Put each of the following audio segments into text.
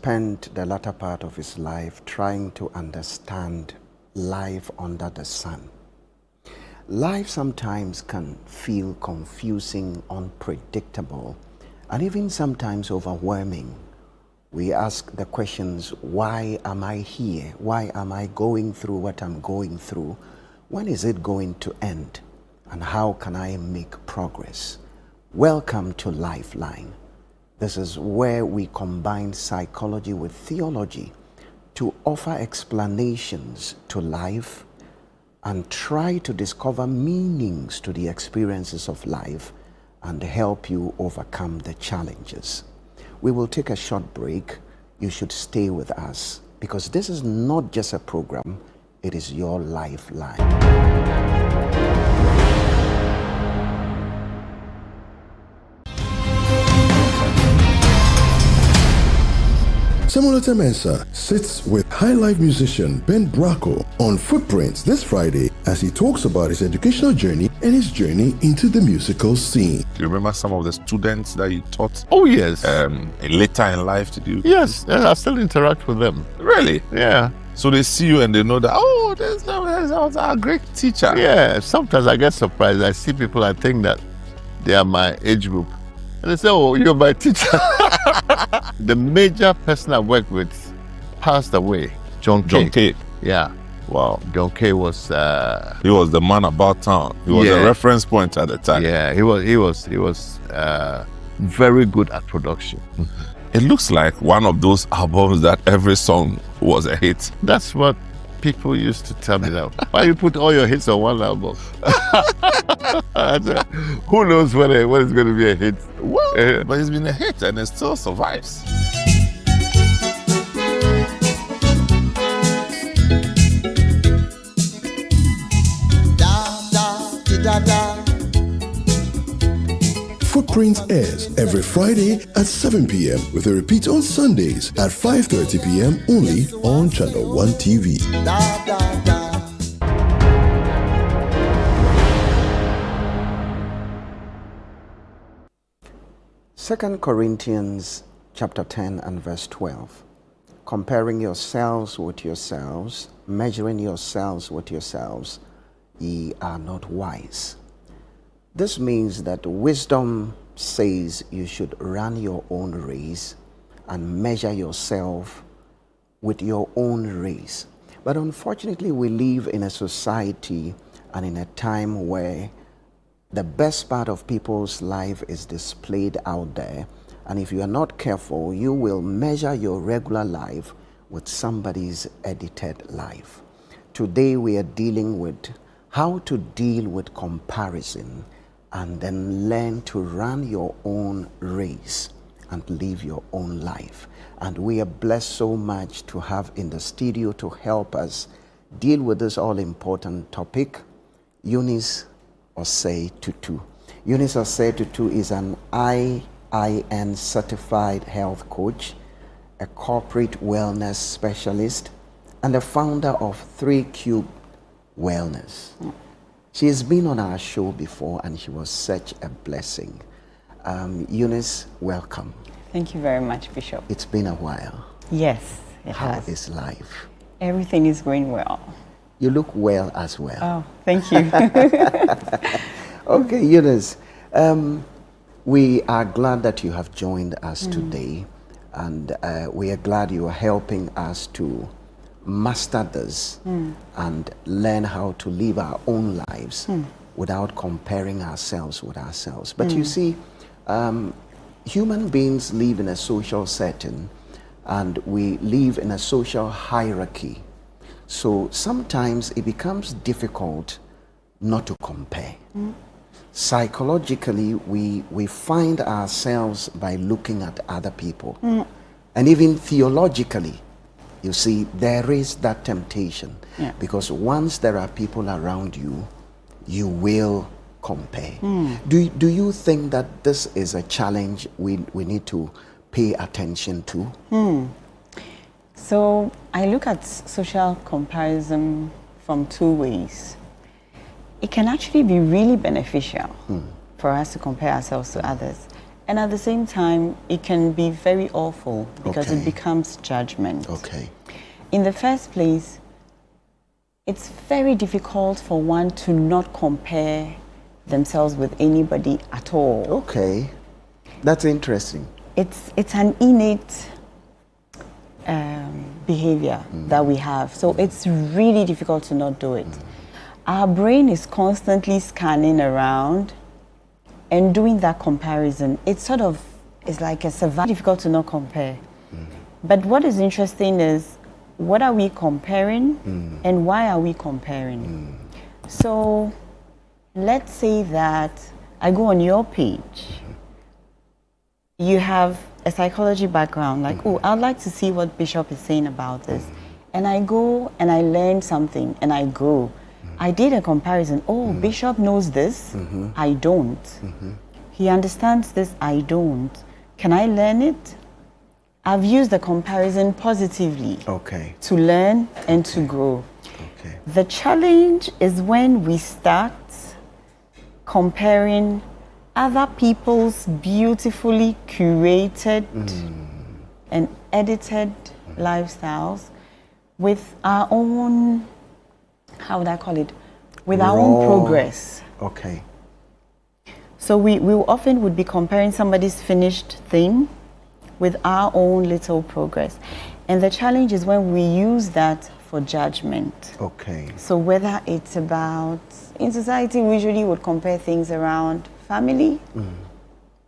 spent the latter part of his life trying to understand life under the sun. Life sometimes can feel confusing, unpredictable, and even sometimes overwhelming. We ask the questions, why am I here? Why am I going through what I'm going through? When is it going to end? And how can I make progress? Welcome to Lifeline. This is where we combine psychology with theology to offer explanations to life and try to discover meanings to the experiences of life and help you overcome the challenges. We will take a short break. You should stay with us because this is not just a program, it is your lifeline. Korankye-Mensah sits with high life musician Ben Bracco on Footprints this Friday as he talks about his educational journey and his journey into the musical scene. Do you remember some of the students that you taught? Oh, yes. Later in life, did you? Yes, I still interact with them. Really? Yeah. So they see you and they know that, oh, this was a great teacher. Yeah, sometimes I get surprised. I see people, I think that they are my age group. And they say, oh, you're my teacher. The major person I worked with passed away, John K. Yeah. Wow. John K was... he was the man about town. He was a reference point at the time. Yeah, he was very good at production. It looks like one of those albums that every song was a hit. That's what people used to tell me now. Why you put all your hits on one album? Who knows when it's going to be a hit? Well, but it's been a hit and it still survives. Footprints airs every Friday at 7 p.m. with a repeat on Sundays at 5:30 p.m. only on Channel 1 TV. Second Corinthians chapter 10 and verse 12. Comparing yourselves with yourselves, measuring yourselves with yourselves, ye are not wise. This means that wisdom says you should run your own race and measure yourself with your own race. But unfortunately, we live in a society and in a time where the best part of people's life is displayed out there. And if you are not careful, you will measure your regular life with somebody's edited life. Today, we are dealing with how to deal with comparison and then learn to run your own race and live your own life. And we are blessed so much to have in the studio to help us deal with this all-important topic, Eunice Osei-Tutu. Eunice Osei-Tutu is an IIN certified health coach, a corporate wellness specialist, and the founder of 3 Cube Wellness. She has been on our show before and she was such a blessing. Eunice, welcome. Thank you very much, Bishop. It's been a while. Yes, it has. How is life? Everything is going well. You look well as well. Oh, thank you. Okay, Eunice, we are glad that you have joined us today, and we are glad you are helping us to master this and learn how to live our own lives without comparing ourselves with ourselves. But you see, human beings live in a social setting and we live in a social hierarchy. So sometimes it becomes difficult not to compare. Psychologically, we find ourselves by looking at other people. And even theologically, you see, there is that temptation. Because once there are people around you, you will compare. Do you think that this is a challenge we need to pay attention to? So I look at social comparison from 2 ways. It can actually be really beneficial for us to compare ourselves to others. And at the same time, it can be very awful because Okay. it becomes judgment. Okay. In the first place, it's very difficult for one to not compare themselves with anybody at all. Okay. That's interesting. It's an innate behavior that we have. So it's really difficult to not do it. Our brain is constantly scanning around and doing that comparison. It's like a survival. Difficult to not compare. But what is interesting is, what are we comparing and why are we comparing? So let's say that I go on your page. You have a psychology background, like, oh, I'd like to see what Bishop is saying about this. And I go and I learn something and I grow. I did a comparison. Oh, Bishop knows this. I don't. He understands this. I don't. Can I learn it? I've used the comparison positively Okay. to learn and to grow. Okay. The challenge is when we start comparing other people's beautifully curated and edited lifestyles with our own, how would I call it, with our own Raw. progress. Okay. So we often would be comparing somebody's finished thing with our own little progress. And the challenge is when we use that for judgment. Okay. So whether it's about, in society we usually would compare things around family,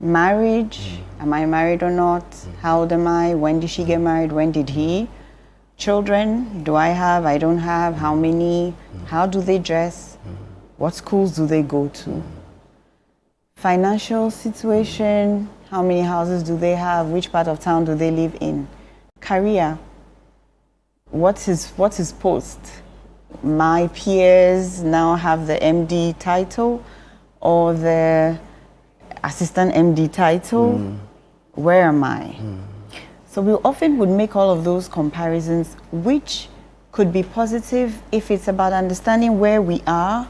marriage, am I married or not, how old am I, when did she get married, when did he, children, do I have, I don't have, how many, how do they dress, what schools do they go to, financial situation, how many houses do they have, which part of town do they live in, career, what's his post? My peers now have the MD title or the assistant MD title. Where am I? So we often would make all of those comparisons, which could be positive if it's about understanding where we are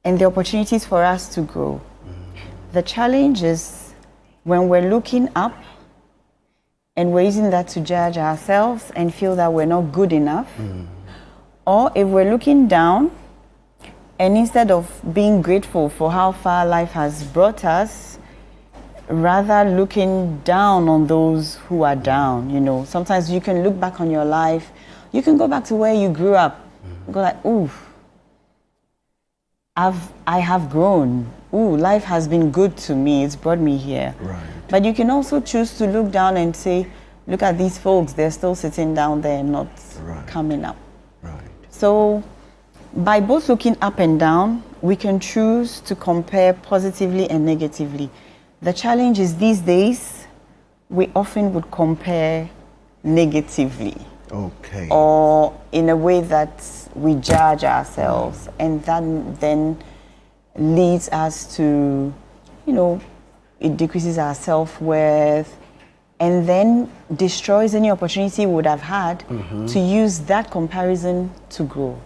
and the opportunities for us to grow. The challenge is when we're looking up and we're using that to judge ourselves and feel that we're not good enough. Or if we're looking down and instead of being grateful for how far life has brought us, rather looking down on those who are down, you know. Sometimes you can look back on your life, you can go back to where you grew up, go like, ooh, I have grown. Ooh, life has been good to me, it's brought me here. Right. But you can also choose to look down and say, look at these folks, they're still sitting down there and not coming up. Right. So by both looking up and down, we can choose to compare positively and negatively. The challenge is these days, we often would compare negatively Okay. or in a way that we judge ourselves, and that then leads us to, you know, it decreases our self-worth and then destroys any opportunity we would have had to use that comparison to grow.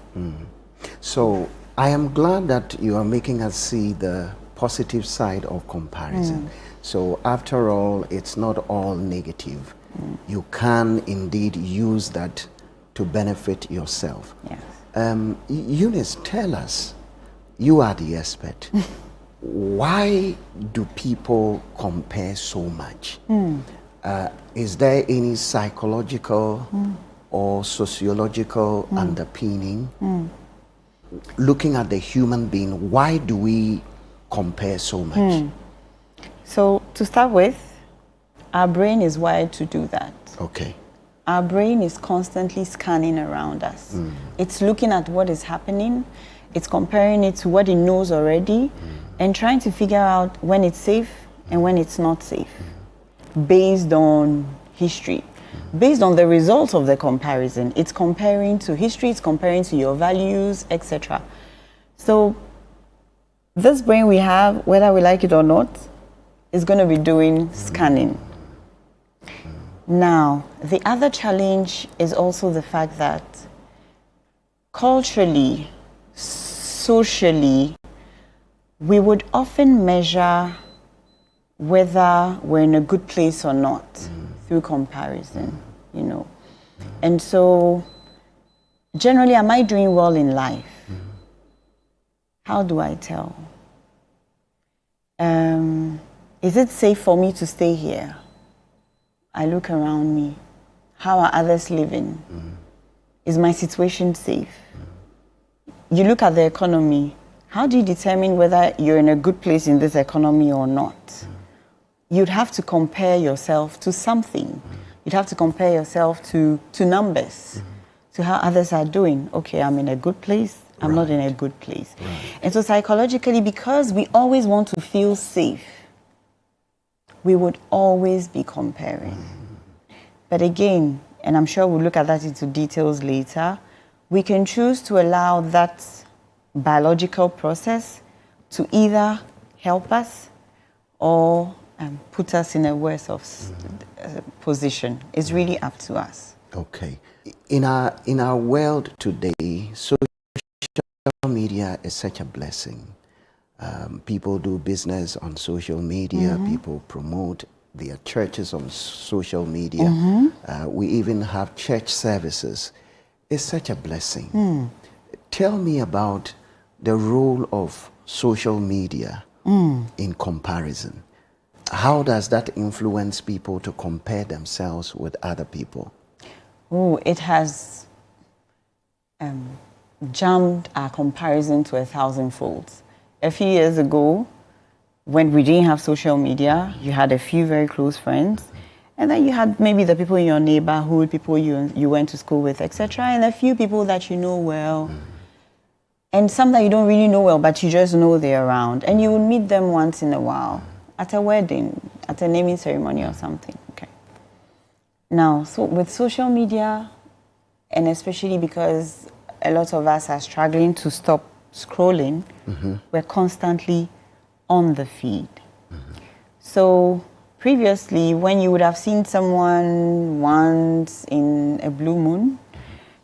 So I am glad that you are making us see the positive side of comparison. So after all, it's not all negative. You can indeed use that to benefit yourself. Yes. Eunice, tell us, you are the expert. Why do people compare so much? Is there any psychological or sociological underpinning? Looking at the human being, why do we compare so much? So to start with, our brain is wired to do that. Okay. Our brain is constantly scanning around us. It's looking at what is happening, it's comparing it to what it knows already, and trying to figure out when it's safe and when it's not safe, based on history, based on the results of the comparison. It's comparing to history, it's comparing to your values, etc. So this brain we have, whether we like it or not, is going to be doing scanning. Now, the other challenge is also the fact that culturally, socially, we would often measure whether we're in a good place or not through comparison, you know. And so, generally, am I doing well in life? How do I tell? Is it safe for me to stay here? I look around me. How are others living? Is my situation safe? You look at the economy. How do you determine whether you're in a good place in this economy or not? You'd have to compare yourself to something. You'd have to compare yourself to numbers, to how others are doing. Okay, I'm in a good place. I'm not in a good place. And so psychologically, because we always want to feel safe, we would always be comparing. But again, and I'm sure we'll look at that into details later, we can choose to allow that biological process to either help us or put us in a worse of position. It's really up to us. Okay. In our world today, social media is such a blessing. People do business on social media. People promote their churches on social media. We even have church services. It's such a blessing. Tell me about the role of social media in comparison. How does that influence people to compare themselves with other people? Oh, it has jumped our comparison to 1,000 folds. A few years ago, when we didn't have social media, you had a few very close friends, and then you had maybe the people in your neighborhood, people you went to school with, etc., and a few people that you know well, and some that you don't really know well, but you just know they're around, and you would meet them once in a while, at a wedding, at a naming ceremony or something. Okay. Now, so with social media, and especially because a lot of us are struggling to stop scrolling, we're constantly on the feed. So previously, when you would have seen someone once in a blue moon,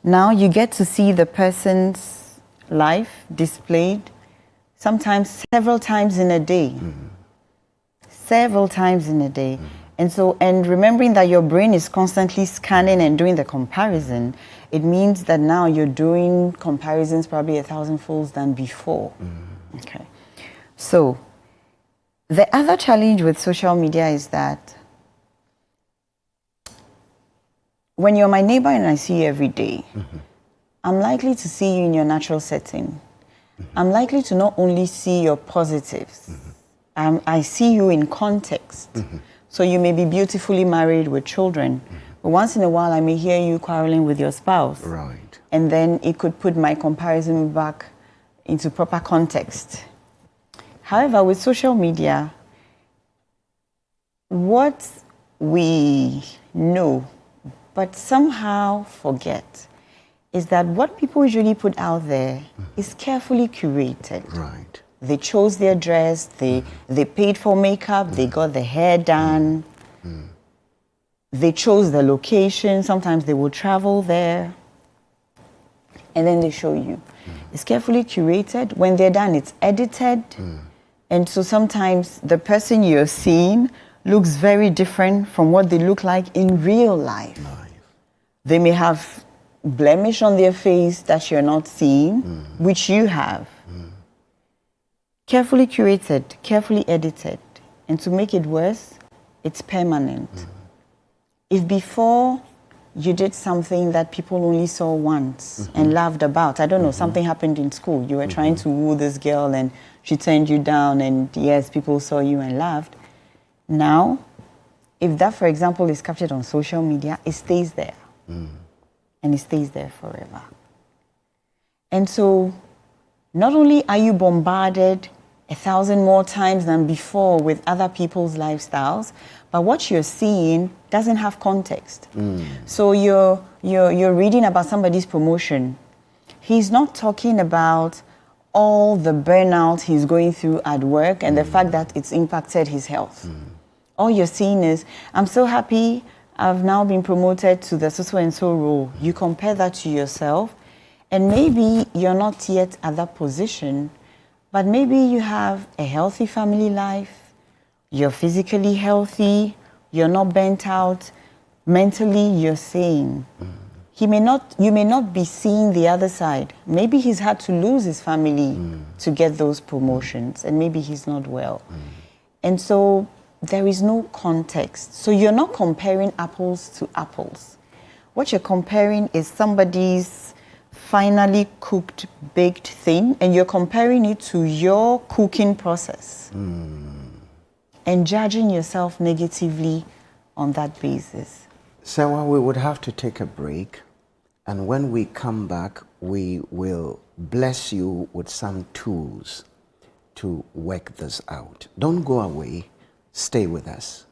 now you get to see the person's life displayed sometimes several times in a day. Several times in a day. And so, and remembering that your brain is constantly scanning and doing the comparison, it means that now you're doing comparisons probably 1,000 folds than before. Okay. So, the other challenge with social media is that when you're my neighbor and I see you every day, I'm likely to see you in your natural setting. I'm likely to not only see your positives, I see you in context. So you may be beautifully married with children, but once in a while I may hear you quarreling with your spouse. Right. And then it could put my comparison back into proper context. However, with social media, what we know, but somehow forget, is that what people usually put out there is carefully curated. Right. They chose their dress, they paid for makeup, they got the hair done, they chose the location, sometimes they will travel there, and then they show you. It's carefully curated. When they're done, it's edited, and so sometimes the person you're seeing looks very different from what they look like in real life. They may have blemish on their face that you're not seeing, which you have. Carefully curated, carefully edited. And to make it worse, it's permanent. If before you did something that people only saw once and laughed about, I don't know, something happened in school, you were trying to woo this girl and she turned you down and yes, people saw you and laughed. Now, if that, for example, is captured on social media, it stays there. And it stays there forever. And so, not only are you bombarded 1,000 more times than before with other people's lifestyles, but what you're seeing doesn't have context. So you're reading about somebody's promotion. He's not talking about all the burnout he's going through at work and the fact that it's impacted his health. All you're seeing is, I'm so happy I've now been promoted to the so-and-so role. You compare that to yourself, and maybe you're not yet at that position, but maybe you have a healthy family life, you're physically healthy, you're not burnt out, mentally you're sane. You may not be seeing the other side. Maybe he's had to lose his family to get those promotions, and maybe he's not well. And so there is no context. So you're not comparing apples to apples. What you're comparing is somebody's finally cooked, baked thing, and you're comparing it to your cooking process and judging yourself negatively on that basis. So we would have to take a break, and when we come back, we will bless you with some tools to work this out. Don't go away. Stay with us.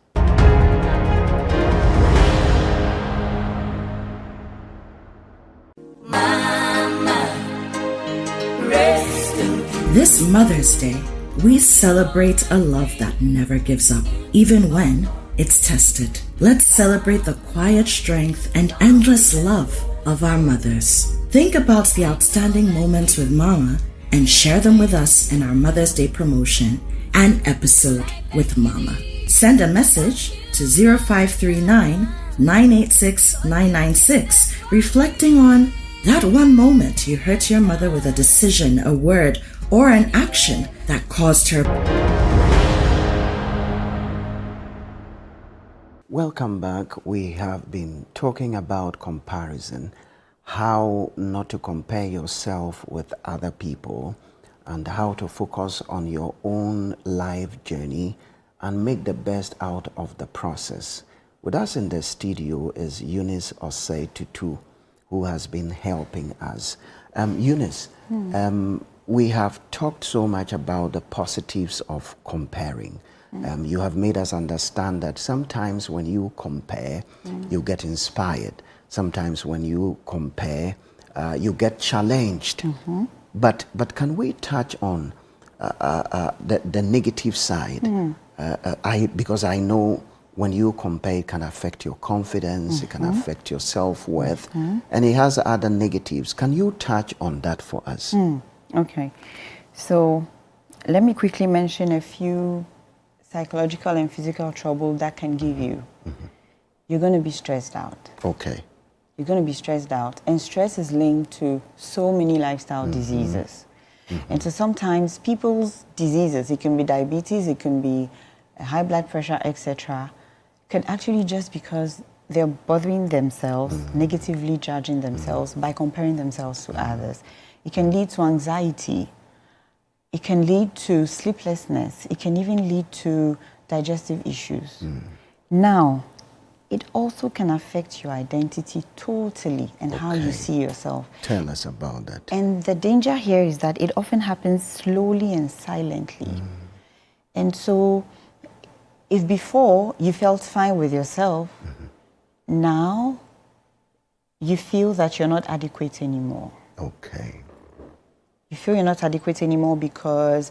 This Mother's Day, we celebrate a love that never gives up, even when it's tested. Let's celebrate the quiet strength and endless love of our mothers. Think about the outstanding moments with Mama and share them with us in our Mother's Day promotion, An Episode with Mama. Send a message to 0539 986 996 reflecting on that one moment you hurt your mother with a decision, a word, or an action that caused her. Welcome back. We have been talking about comparison, how not to compare yourself with other people, and how to focus on your own life journey and make the best out of the process. With us in the studio is Eunice Osei-Tutu, who has been helping us. Eunice, we have talked so much about the positives of comparing. You have made us understand that sometimes when you compare, you get inspired. Sometimes when you compare, you get challenged. But can we touch on the negative side? Because I know when you compare, it can affect your confidence, it can affect your self-worth, and it has other negatives. Can you touch on that for us? Okay, so let me quickly mention a few psychological and physical trouble that can give you. You're going to be stressed out. Okay. You're going to be stressed out, and stress is linked to so many lifestyle diseases. And so sometimes people's diseases, it can be diabetes, it can be high blood pressure, etc., can actually just because they're bothering themselves, negatively judging themselves by comparing themselves to others. It can lead to anxiety. It can lead to sleeplessness. It can even lead to digestive issues. Now, it also can affect your identity totally and how you see yourself. Tell us about that. And the danger here is that it often happens slowly and silently. And so, if before you felt fine with yourself, now you feel that you're not adequate anymore. Okay. You feel you're not adequate anymore because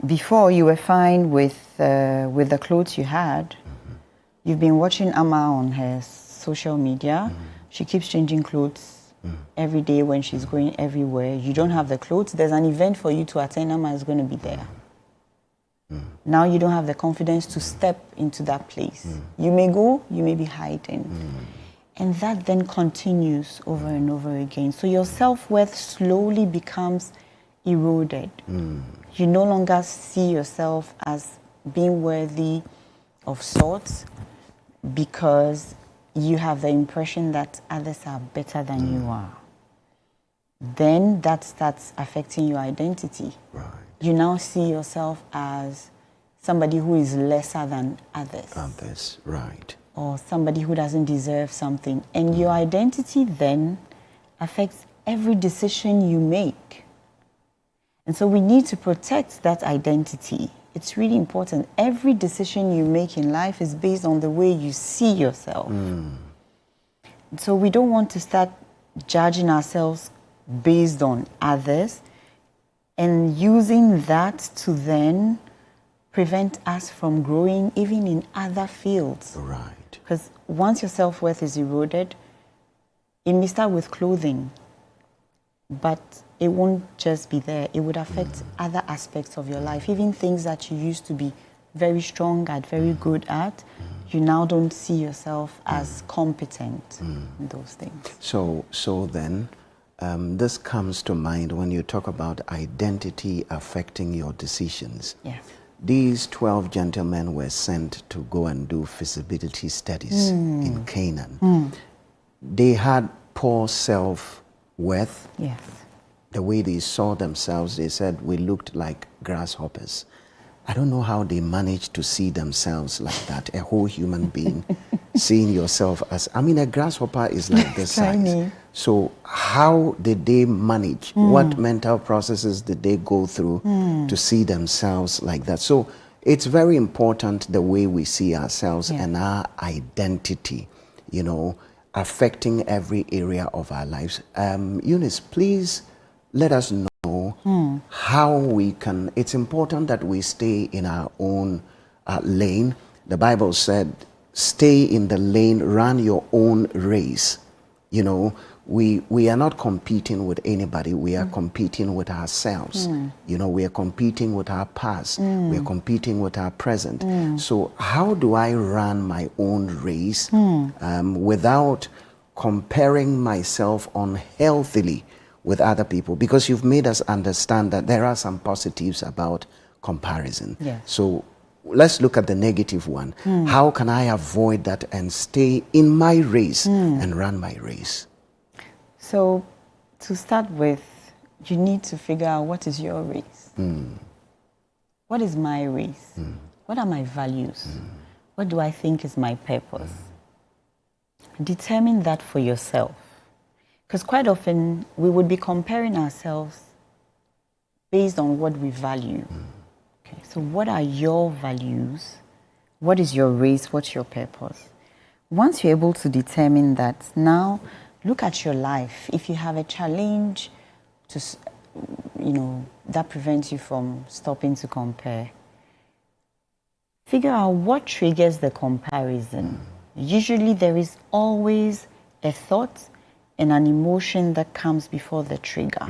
before you were fine with the clothes you had. You've been watching Amma on her social media. She keeps changing clothes every day when she's going everywhere. You don't have the clothes. There's an event for you to attend. Amma is going to be there. Now you don't have the confidence to step into that place. You may go, you may be hiding. And that then continues over and over again. So your self-worth slowly becomes eroded. You no longer see yourself as being worthy of sorts because you have the impression that others are better than you are. Then that starts affecting your identity. Right. You now see yourself as somebody who is lesser than others. Others, right. Or somebody who doesn't deserve something. And your identity then affects every decision you make. And so we need to protect that identity. It's really important. Every decision you make in life is based on the way you see yourself. So we don't want to start judging ourselves based on others and using that to then prevent us from growing even in other fields. Right. Because once your self-worth is eroded, it may start with clothing, but it won't just be there. It would affect other aspects of your life, even things that you used to be very strong at, very good at, you now don't see yourself as competent in those things. So then, this comes to mind when you talk about identity affecting your decisions. Yes. These 12 gentlemen were sent to go and do feasibility studies in Canaan. They had poor self-worth. Yes. The way they saw themselves, they said, we looked like grasshoppers. I don't know how they managed to see themselves like that, a whole human being, seeing yourself as, I mean, a grasshopper is like this size. So how did they manage? What mental processes did they go through to see themselves like that? So it's very important the way we see ourselves and our identity, you know, affecting every area of our lives. Eunice, please let us know how we can. It's important that we stay in our own lane. The Bible said, stay in the lane, run your own race. You know, we are not competing with anybody. We are competing with ourselves. You know, we are competing with our past. We are competing with our present. So how do I run my own race without comparing myself unhealthily with other people? Because you've made us understand that there are some positives about comparison. Yes. So let's look at the negative one. How can I avoid that and stay in my race and run my race? So to start with, you need to figure out what is your race. What is my race? What are my values? What do I think is my purpose? Determine that for yourself. Because quite often we would be comparing ourselves based on what we value. Okay, so what are your values? What is your race? What's your purpose? Once you're able to determine that, now look at your life. If you have a challenge to, you know, that prevents you from stopping to compare, figure out what triggers the comparison. Usually there is always a thought and an emotion that comes before the trigger.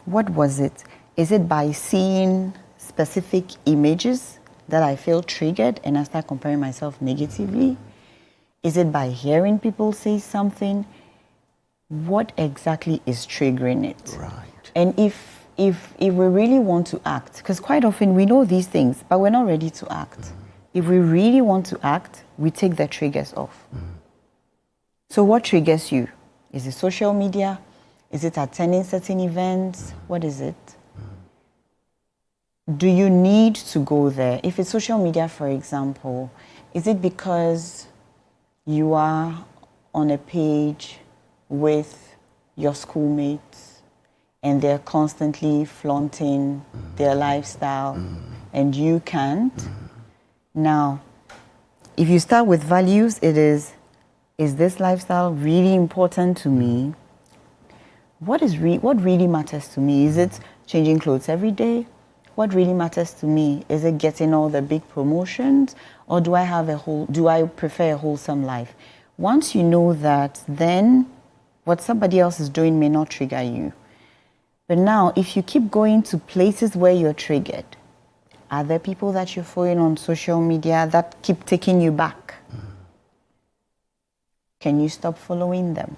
What was it? Is it by seeing specific images that I feel triggered and I start comparing myself negatively? Is it by hearing people say something? What exactly is triggering it? Right. And if we really want to act, because quite often we know these things, but we're not ready to act. If we really want to act, we take the triggers off. So what triggers you? Is it social media? Is it attending certain events? What is it? Do you need to go there? If it's social media, for example, is it because you are on a page with your schoolmates and they're constantly flaunting their lifestyle and you can't? Now, if you start with values, it is this lifestyle really important to me? What really matters to me? Is it changing clothes every day? What really matters to me? Is it getting all the big promotions, or do I prefer a wholesome life? Once you know that, then what somebody else is doing may not trigger you. But now, if you keep going to places where you're triggered, are there people that you're following on social media that keep taking you back? Can you stop following them?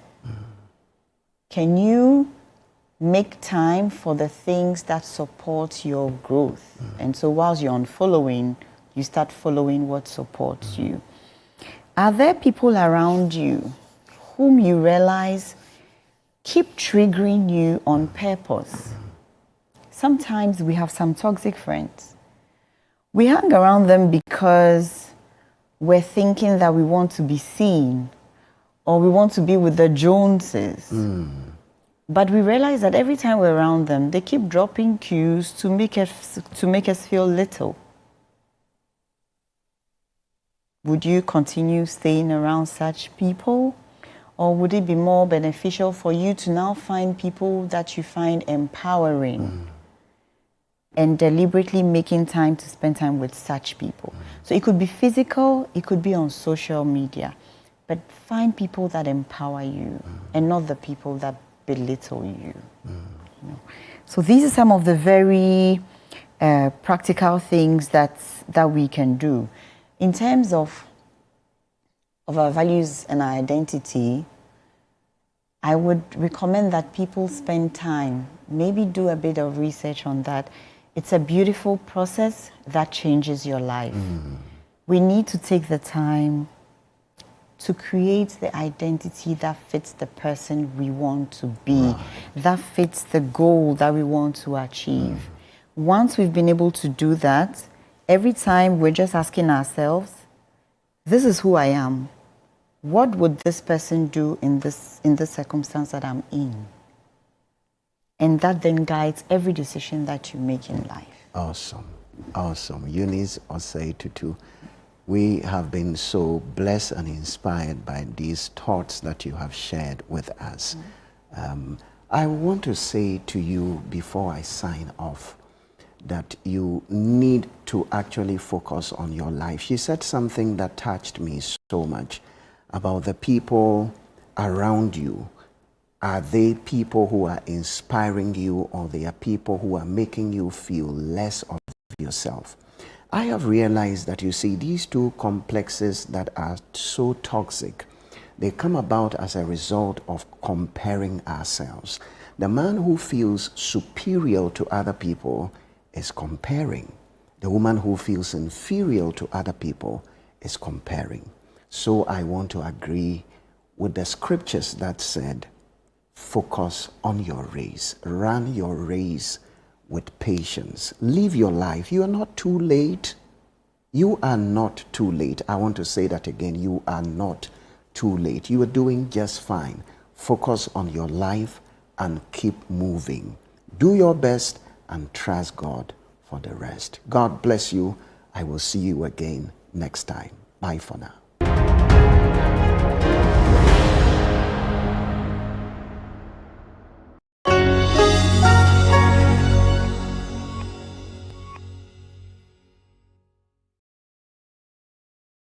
Can you make time for the things that support your growth? And so whilst you're unfollowing, you start following what supports you. Are there people around you whom you realize keep triggering you on purpose? Sometimes we have some toxic friends. We hang around them because we're thinking that we want to be seen, or we want to be with the Joneses. But we realize that every time we're around them, they keep dropping cues to make us feel little. Would you continue staying around such people? Or would it be more beneficial for you to now find people that you find empowering and deliberately making time to spend time with such people? So it could be physical, it could be on social media. But find people that empower you and not the people that belittle you. You know? So these are some of the very practical things that we can do. In terms of our values and our identity, I would recommend that people spend time, maybe do a bit of research on that. It's a beautiful process that changes your life. We need to take the time to create the identity that fits the person we want to be, that fits the goal that we want to achieve. Once we've been able to do that, every time we're just asking ourselves, this is who I am. What would this person do in this circumstance that I'm in? And that then guides every decision that you make in life. Awesome. Awesome. Eunice Osei-Tutu, we have been so blessed and inspired by these thoughts that you have shared with us. I want to say to you before I sign off that you need to actually focus on your life. She said something that touched me so much about the people around you. Are they people who are inspiring you, or they are people who are making you feel less of yourself? I have realized that, you see, these two complexes that are so toxic, they come about as a result of comparing ourselves. The man who feels superior to other people is comparing. The woman who feels inferior to other people is comparing. So I want to agree with the scriptures that said, focus on your race. Run your race with patience. Live your life. You are not too late. You are not too late. I want to say that again. You are not too late. You are doing just fine. Focus on your life and keep moving. Do your best and trust God for the rest. God bless you. I will see you again next time. Bye for now.